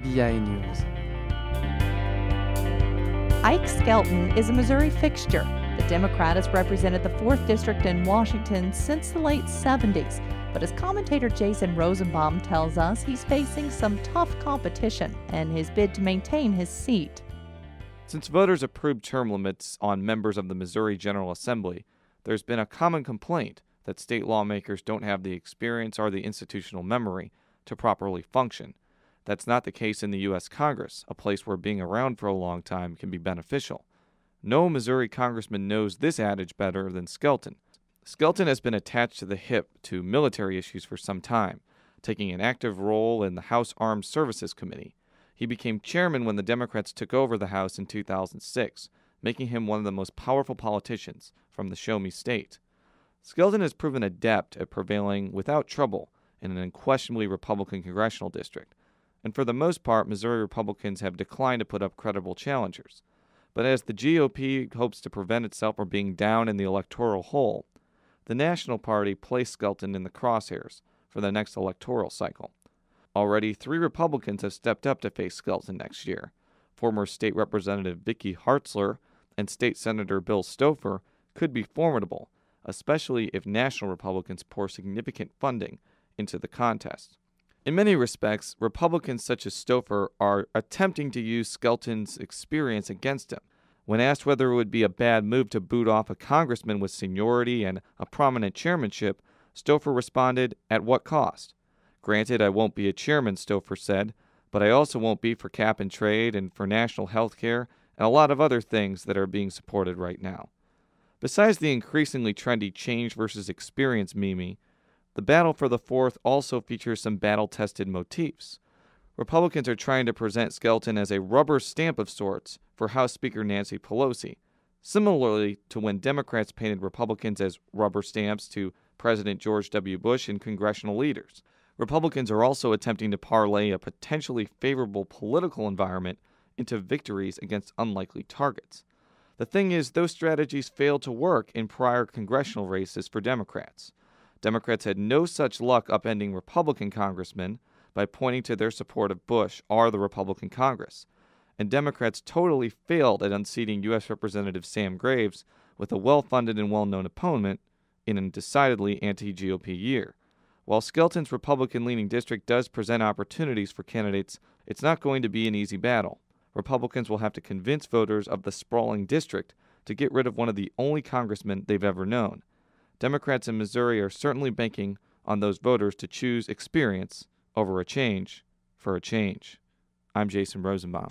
KBIA News. Ike Skelton is a Missouri fixture. The Democrat has represented the 4th District in Washington since the late 70s, but as commentator Jason Rosenbaum tells us, he's facing some tough competition in his bid to maintain his seat. Since voters approved term limits on members of the Missouri General Assembly, there's been a common complaint that state lawmakers don't have the experience or the institutional memory to properly function. That's not the case in the U.S. Congress, a place where being around for a long time can be beneficial. No Missouri congressman knows this adage better than Skelton. Skelton has been attached to the hip to military issues for some time, taking an active role in the House Armed Services Committee. He became chairman when the Democrats took over the House in 2006, making him one of the most powerful politicians from the Show Me state. Skelton has proven adept at prevailing without trouble in an unquestionably Republican congressional district, and for the most part, Missouri Republicans have declined to put up credible challengers. But as the GOP hopes to prevent itself from being down in the electoral hole, the National Party placed Skelton in the crosshairs for the next electoral cycle. Already, 3 Republicans have stepped up to face Skelton next year. Former State Representative Vicky Hartzler and State Senator Bill Stouffer could be formidable, especially if national Republicans pour significant funding into the contest. In many respects, Republicans such as Stouffer are attempting to use Skelton's experience against him. When asked whether it would be a bad move to boot off a congressman with seniority and a prominent chairmanship, Stouffer responded, "At what cost?" "Granted, I won't be a chairman," Stouffer said, "but I also won't be for cap and trade and for national health care and a lot of other things that are being supported right now." Besides the increasingly trendy change versus experience meme, the battle for the 4th also features some battle-tested motifs. Republicans are trying to present Skelton as a rubber stamp of sorts for House Speaker Nancy Pelosi, similarly to when Democrats painted Republicans as rubber stamps to President George W. Bush and congressional leaders. Republicans are also attempting to parlay a potentially favorable political environment into victories against unlikely targets. The thing is, those strategies failed to work in prior congressional races for Democrats. Democrats had no such luck upending Republican congressmen by pointing to their support of Bush or the Republican Congress, and Democrats totally failed at unseating U.S. Representative Sam Graves with a well-funded and well-known opponent in a decidedly anti-GOP year. While Skelton's Republican-leaning district does present opportunities for candidates, it's not going to be an easy battle. Republicans will have to convince voters of the sprawling district to get rid of one of the only congressmen they've ever known. Democrats in Missouri are certainly banking on those voters to choose experience over a change for a change. I'm Jason Rosenbaum.